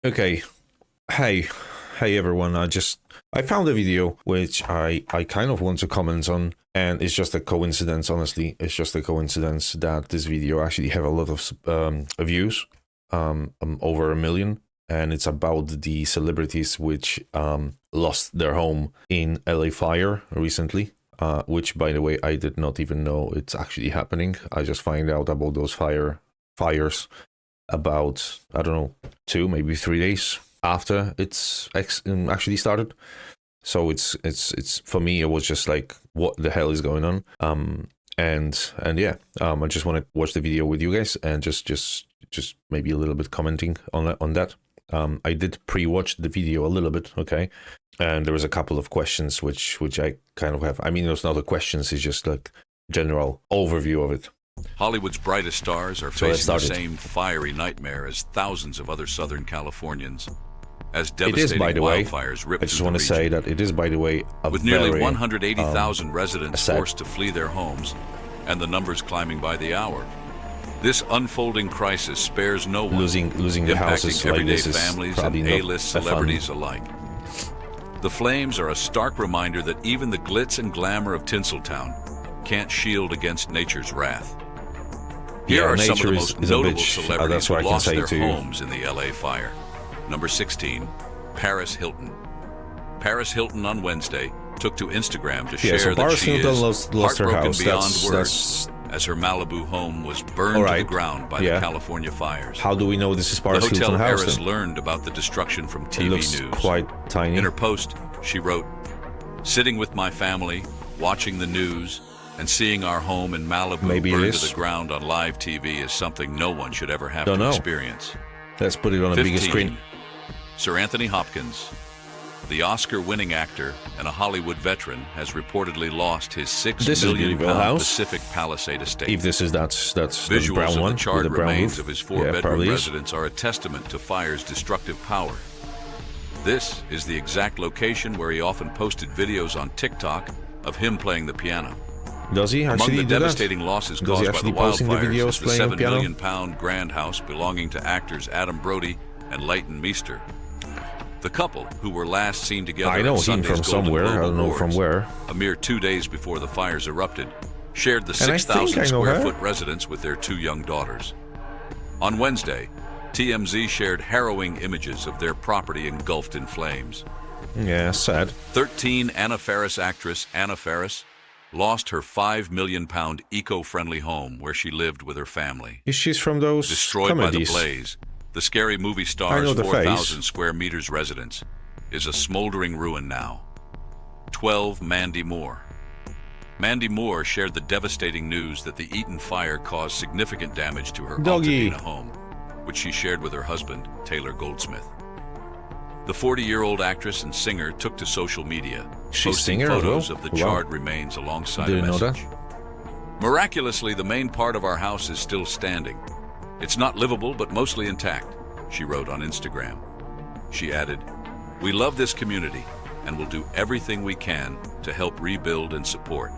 Okay. Hey. Hey everyone. I found a video which I kind of want to comment on, and it's just a coincidence, honestly. It's just a coincidence that this video actually have a lot of views, over 1 million, and it's about the celebrities which lost their home in LA fire recently. Which, by the way, I did not even know it's actually happening. I just find out about those fires about, I don't know, 2, maybe 3 days after it's actually started. So it's for me, it was just like, what the hell is going on? And yeah, I just want to watch the video with you guys and just maybe a little bit commenting on that. I did pre-watch the video a little bit, okay, and there was a couple of questions which I kind of have. I mean, it's not the questions; it's just like general overview of it. Hollywood's brightest stars are facing the same fiery nightmare as thousands of other Southern Californians. As devastating wildfires rip through the region. I just want to say that it is, by the way, with nearly 180,000 residents forced to flee their homes, and the numbers climbing by the hour. This unfolding crisis spares no one, losing the houses like everyday this is families and A-list celebrities alike. The flames are a stark reminder that even the glitz and glamour of Tinseltown can't shield against nature's wrath. Here are some of the most notable celebrities who lost their homes in the LA fire. Number 16, Paris Hilton. Paris Hilton on Wednesday took to Instagram to share that she is heartbroken beyond words as her Malibu home was burned to the ground by the California fires. How do we know this is Paris Hilton house? The hotel heiress learned about the destruction from TV news. Quite tiny. In her post, she wrote, "Sitting with my family, watching the news, and seeing our home in Malibu burned to the ground on live TV is something no one should ever have to experience." Let's put it on a bigger screen. Sir Anthony Hopkins, the Oscar-winning actor and a Hollywood veteran, has reportedly lost his £6 million Pacific Palisade estate. If this is that's visuals the brown one, of the charred remains of his 4-bedroom yeah, residence are a testament to fire's destructive power. This is the exact location where he often posted videos on TikTok of him playing the piano. Does he actually Among the devastating losses caused by the wildfires is the £7 million grand house belonging to actors Adam Brody and Leighton Meester. The couple, who were last seen together I know him from somewhere, I don't know from where. A mere 2 days before the fires erupted, shared the 6,000 square foot residence with their 2 young daughters. On Wednesday, TMZ shared harrowing images of their property engulfed in flames. Yeah, sad. 13 Anna Faris actress Anna Faris lost her £5 million eco-friendly home where she lived with her family. She's from those destroyed comedies. by the blaze. The scary movie star's 4,000 square meters residence is a smoldering ruin now. 12 Mandy Moore. Mandy Moore shared the devastating news that the Eaton fire caused significant damage to her Altadena home, which she shared with her husband, Taylor Goldsmith. The 40-year-old actress and singer took to social media, posting photos of the charred remains alongside a message. "Miraculously, the main part of our house is still standing. It's not livable, but mostly intact," she wrote on Instagram. She added, "We love this community and will do everything we can to help rebuild and support."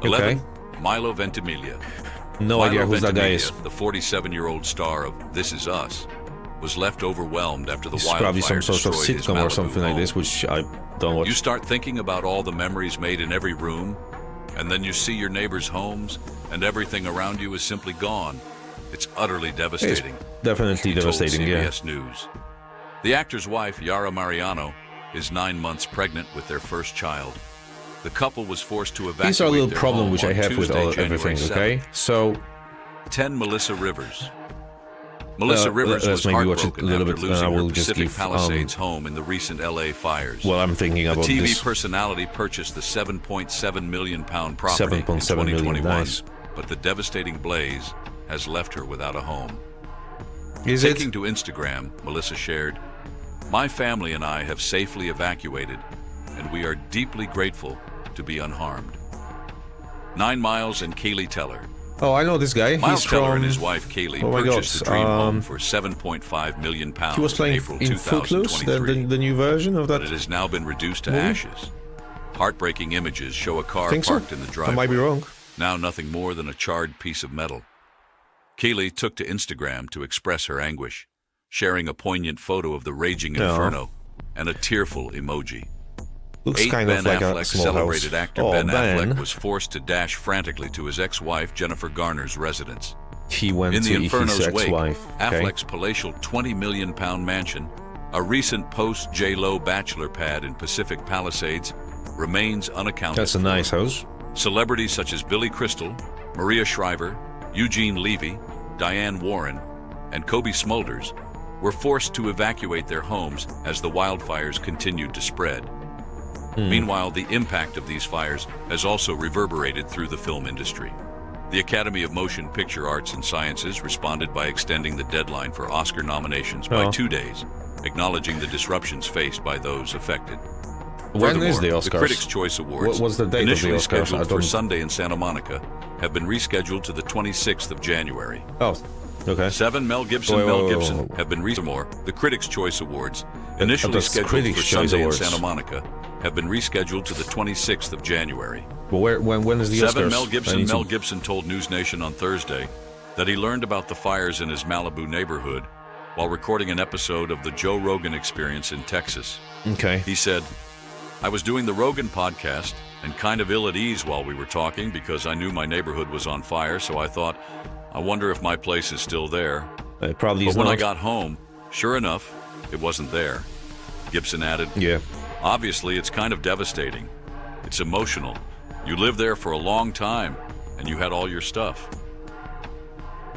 11. Milo Ventimiglia. No idea who that guy is. The 47-year-old star of This Is Us was left overwhelmed after the wildfire probably some sort of sitcom or something like this, which I don't watch. You start thinking about all the memories made in every room, and then you see your neighbors' homes, and everything around you is simply gone. It's utterly devastating. It's definitely devastating, CBS News. The actor's wife, Yara Mariano, is 9 months pregnant with their first child. The couple was forced to evacuate. These are a little problem which I have with everything, okay? So, 10 Melissa Rivers. Melissa Rivers was heartbroken after losing her Pacific Palisades home in the recent LA fires. Well, I'm thinking about the TV this. personality purchased the £7.7 million property in 2021, but the devastating blaze has left her without a home. Taking to Instagram, Melissa shared, "My family and I have safely evacuated, and we are deeply grateful to be unharmed." 9 Miles and Kaylee Teller. Oh, I know this guy. Miles Teller and his wife Kaylee purchased the dream home for £7.5 million he was playing in April in Footloose, the new version of that. But it has now been reduced to ashes. Heartbreaking images show a car parked in the driveway. I might be wrong. Now nothing more than a charred piece of metal. Kaylee took to Instagram to express her anguish. sharing a poignant photo of the raging inferno and a tearful emoji. Looks kind of like a small celebrated house. actor Ben Affleck was forced to dash frantically to his ex-wife Jennifer Garner's residence. He went in the to inferno's his wake, ex-wife. Affleck's palatial £20 million mansion, a recent post-J-Lo bachelor pad in Pacific Palisades, remains unaccounted for. That's a nice house. Celebrities such as Billy Crystal, Maria Shriver, Eugene Levy, Diane Warren, and Kobe Smulders were forced to evacuate their homes as the wildfires continued to spread. Meanwhile, the impact of these fires has also reverberated through the film industry. The Academy of Motion Picture Arts and Sciences responded by extending the deadline for Oscar nominations by 2 days, acknowledging the disruptions faced by those affected. When is the Oscars? The Critics' Choice Awards, what was the date initially of the Oscars? scheduled for Sunday in Santa Monica, have been rescheduled to the 26th of January. Oh, okay. 7 Mel Gibson have been The Critics' Choice Awards, initially scheduled for Sunday in Santa Monica, have been rescheduled to the 26th of January. Well, when is the Oscars? 7 Mel Gibson told News Nation on Thursday that he learned about the fires in his Malibu neighborhood while recording an episode of the Joe Rogan Experience in Texas. Okay. He said, "I was doing the Rogan podcast and kind of ill at ease while we were talking because I knew my neighborhood was on fire, so I thought, I wonder if my place is still there. It probably But is when not. I got home, sure enough, it wasn't there." Gibson added, Yeah. "Obviously, it's kind of devastating. It's emotional. You lived there for a long time, and you had all your stuff."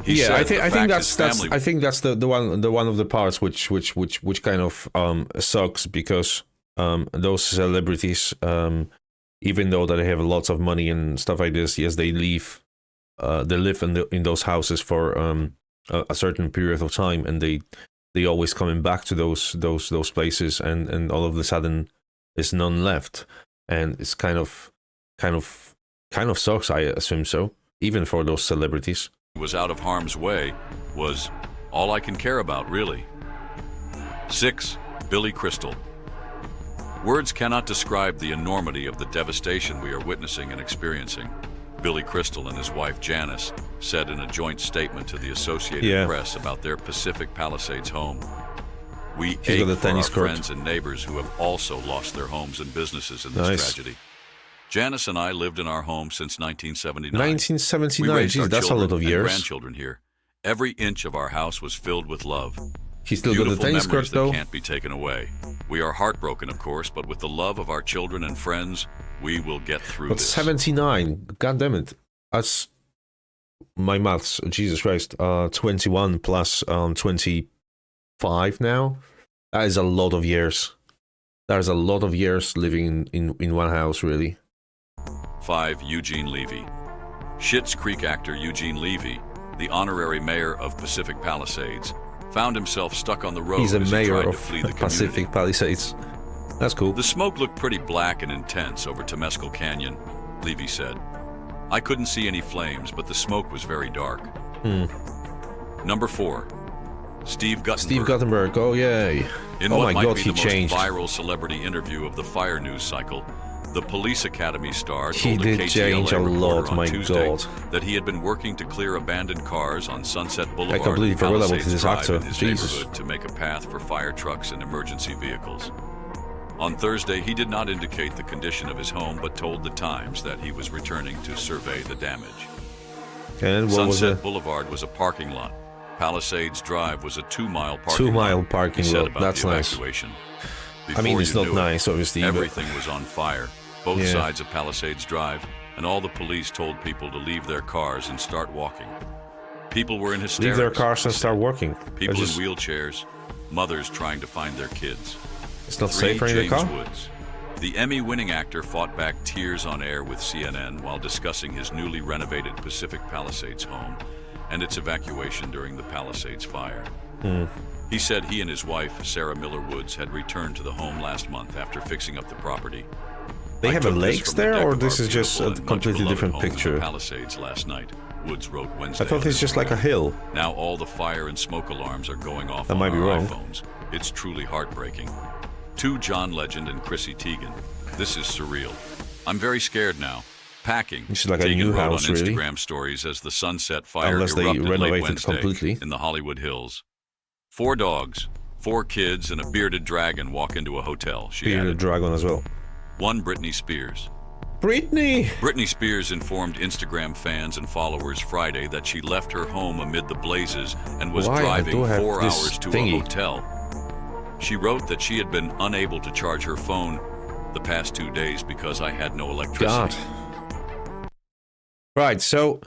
He said I think that's the one of the parts which kind of sucks, because those celebrities, even though that they have lots of money and stuff like this, yes, they live in those houses for a certain period of time, and they always coming back to those places, and all of a sudden there's none left, and it's kind of sucks. I assume so, even for those celebrities. Was out of harm's way was all I can care about, really. 6. Billy Crystal. Words cannot describe the enormity of the devastation we are witnessing and experiencing, Billy Crystal and his wife Janice said in a joint statement to the Associated Press about their Pacific Palisades home. "We ache for our friends and neighbors who have also lost their homes and businesses in this tragedy. Janice and I lived in our home since 1979. 1979, geez, that's a lot of years. Grandchildren here. Every inch of our house was filled with love. He's still got the tennis court, though. That can't be taken away. We are heartbroken, of course, but with the love of our children and friends, we will get through this." 79, god damn it. That's my maths, Jesus Christ. 21 plus 25 now. That is a lot of years. That is a lot of years living in one house, really. 5. Eugene Levy. Schitt's Creek actor Eugene Levy, the honorary mayor of Pacific Palisades, found himself stuck on the road. He's a as mayor he tried of to flee the Pacific Palisades. That's cool. "The smoke looked pretty black and intense over Temescal Canyon," Levy said. "I couldn't see any flames, but the smoke was very dark." Number 4. Steve Guttenberg. Steve Guttenberg, oh yay. In oh what my might god, be he the changed. most viral celebrity interview of the fire news cycle, the Police Academy star He told did a change a KTLA lot, reporter on my Tuesday god. that he had been working to clear abandoned cars on Sunset Boulevard I completely forgot about Palisades this Drive actor. in his Jesus. neighborhood to make a path for fire trucks and emergency vehicles. On Thursday, he did not indicate the condition of his home, but told the Times that he was returning to survey the damage. And what Sunset Boulevard was a parking lot. Palisades Drive was a 2-mile parking 2-mile lot. parking He said lot. about That's the nice. evacuation. I mean, Before it's you not knew nice, obviously. but- Everything was on fire, both sides of Palisades Drive, and all the police told people to leave their cars and start walking. People were in hysterics. Leave their cars and start working. People in wheelchairs, mothers trying to find their kids. It's not 3. safer in your James car? Woods. The Emmy-winning actor fought back tears on air with CNN while discussing his newly renovated Pacific Palisades home and its evacuation during the Palisades fire. He said he and his wife, Sarah Miller Woods, had returned to the home last month after fixing up the property. They have a took this lakes from the there, deck or of this our is just beautiful a and much completely beloved different home in the picture? Palisades last night, Woods wrote Wednesday. I thought on it's just like a Instagram. hill. Now all the fire and smoke alarms are going off I on might be our wrong. iPhones. It's truly heartbreaking. 2. John Legend and Chrissy Teigen. This is surreal. I'm very scared now. Packing. This is like a Teigen new wrote house, on really. Instagram stories as the Sunset Fire Unless they erupted late renovated Wednesday completely. in the Hollywood Hills. 4 dogs, 4 kids, and a bearded dragon walk into a hotel, she Bearded added. dragon as well. One Britney Spears. Britney! Britney Spears informed Instagram fans and followers Friday that she left her home amid the blazes and was driving 4 hours to a hotel. She wrote that she had been unable to charge her phone the past 2 days because I had no electricity. God. Right, so...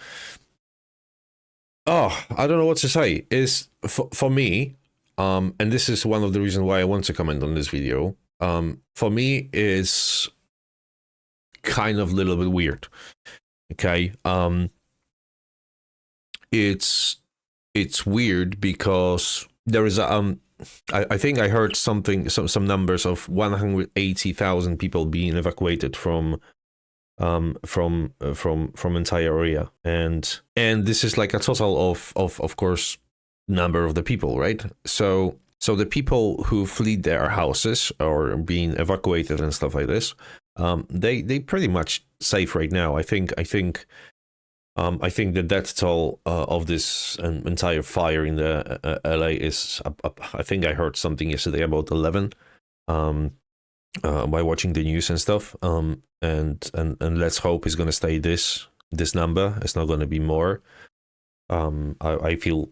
Oh, I don't know what to say. Is for me, and this is one of the reasons why I want to comment on this video, for me is kind of a little bit weird. Okay, it's weird because there is a I think I heard some numbers of 180,000 people being evacuated from entire area, and this is like a total of course number of the people, right? So the people who fled their houses or being evacuated and stuff like this, they pretty much safe right now. I think the death toll of this entire fire in the LA is I think I heard something yesterday about 11 by watching the news and stuff, and let's hope it's going to stay this number. It's not going to be more. I feel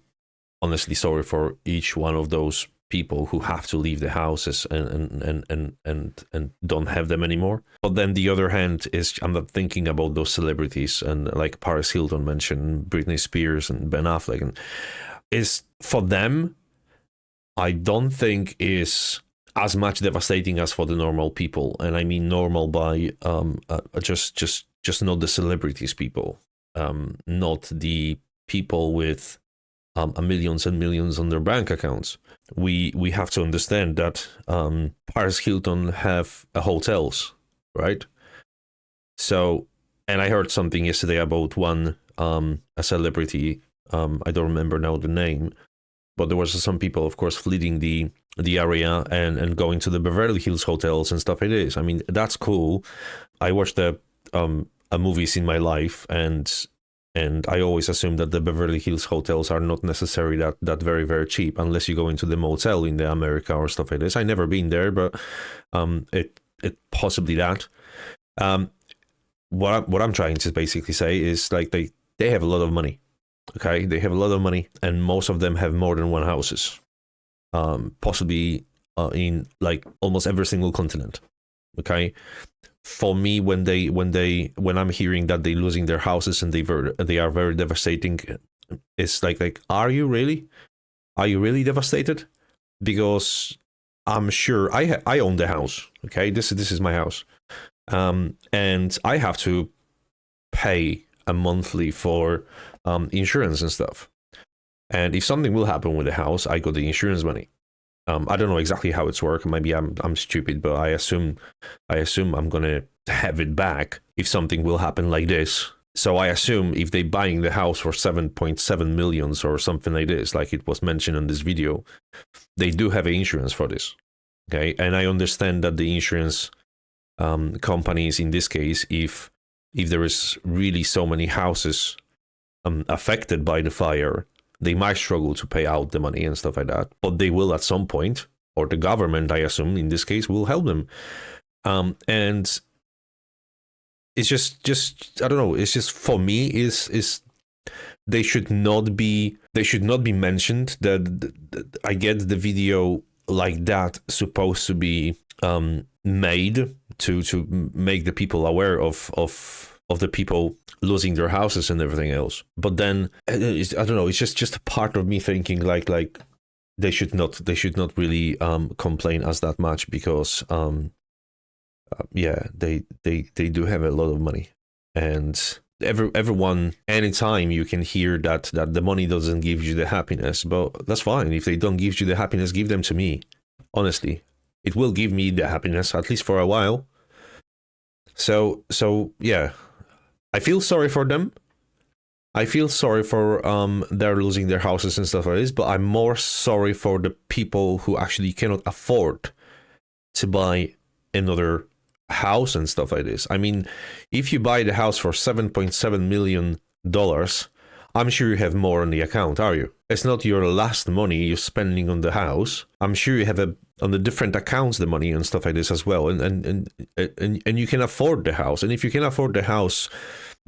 honestly sorry for each one of those people who have to leave the houses and don't have them anymore. But then the other hand is I'm not thinking about those celebrities, and like Paris Hilton mentioned, Britney Spears and Ben Affleck, and is for them I don't think is as much devastating as for the normal people. And I mean normal by just not the celebrities people, not the people with millions and millions on their bank accounts. We have to understand that Paris Hilton have hotels, right? So, and I heard something yesterday about one a celebrity, I don't remember now the name, but there was some people, of course, fleeing the area and going to the Beverly Hills hotels and stuff like this. I mean, that's cool. I watched a movies in my life, and I always assume that the Beverly Hills hotels are not necessarily that very, very cheap unless you go into the motel in the America or stuff like this. I never been there, but it possibly that. What I'm trying to basically say is like they have a lot of money. Okay, they have a lot of money, and most of them have more than one houses, possibly in like almost every single continent. Okay, for me, when I'm hearing that they're losing their houses and they are very devastating, it's like are you really devastated? Because I'm sure I own the house. Okay, this is my house, and I have to pay a monthly for insurance and stuff. And if something will happen with the house, I got the insurance money. I don't know exactly how it's work. Maybe I'm stupid, but I assume I'm gonna have it back if something will happen like this. So I assume if they buying the house for 7.7 millions or something like this, like it was mentioned in this video, they do have insurance for this. Okay, and I understand that the insurance companies in this case, if there is really so many houses affected by the fire, they might struggle to pay out the money and stuff like that, but they will at some point, or the government, I assume, in this case, will help them. And it's just I don't know. It's just for me is they should not be mentioned. That I get the video like that supposed to be made to make the people aware of the people losing their houses and everything else. But then I don't know. It's just a part of me thinking like they should not really complain as that much, because yeah, they do have a lot of money, and everyone, anytime you can hear that the money doesn't give you the happiness, but that's fine. If they don't give you the happiness, give them to me. Honestly, it will give me the happiness, at least for a while. So yeah, I feel sorry for them. I feel sorry for they're losing their houses and stuff like this, but I'm more sorry for the people who actually cannot afford to buy another house and stuff like this. I mean, if you buy the house for $7.7 million, I'm sure you have more on the account, are you? It's not your last money you're spending on the house. I'm sure you have on the different accounts the money and stuff like this as well, and you can afford the house. And if you can afford the house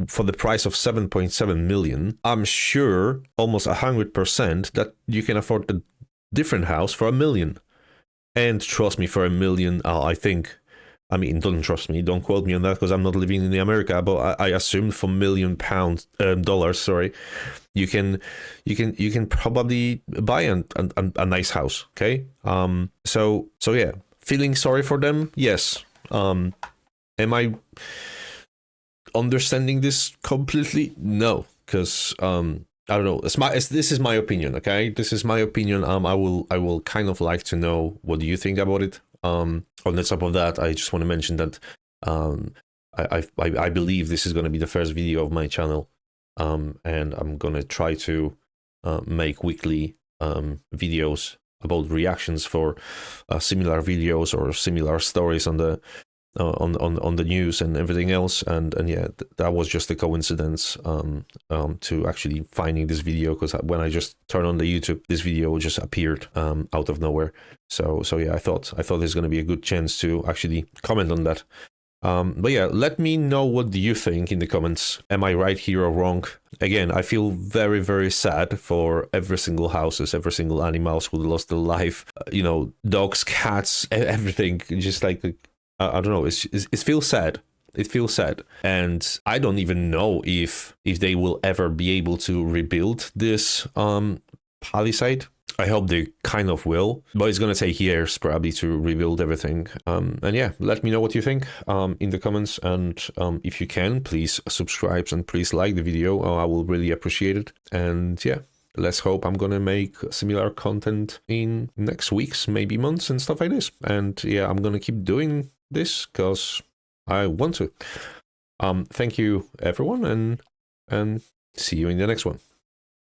for the price of 7.7 million, I'm sure almost 100% that you can afford the different house for $1 million. And trust me, for $1 million, I mean, don't trust me, don't quote me on that because I'm not living in America, but I assume for dollars, sorry, you can probably buy a nice house. Okay. So yeah, feeling sorry for them. Yes. Am I understanding this completely? No, because I don't know. This is my opinion. Okay, this is my opinion. I will kind of like to know what do you think about it. On the top of that, I just want to mention that I believe this is going to be the first video of my channel, and I'm going to try to make weekly videos about reactions for similar videos or similar stories on the news and everything else. And yeah, that was just a coincidence to actually finding this video, because when I just turned on the YouTube, this video just appeared out of nowhere. So yeah, I thought there's going to be a good chance to actually comment on that. But yeah, let me know what do you think in the comments. Am I right here or wrong? Again, I feel very, very sad for every single houses, every single animals who lost their life. You know, dogs, cats, everything. Just like I don't know. It feels sad. It feels sad, and I don't even know if they will ever be able to rebuild this palisade. I hope they kind of will, but it's gonna take years probably to rebuild everything. And yeah, let me know what you think in the comments, and if you can, please subscribe and please like the video. I will really appreciate it. And yeah, let's hope I'm gonna make similar content in next weeks, maybe months and stuff like this. And yeah, I'm gonna keep doing this because I want to. Thank you everyone, and see you in the next one.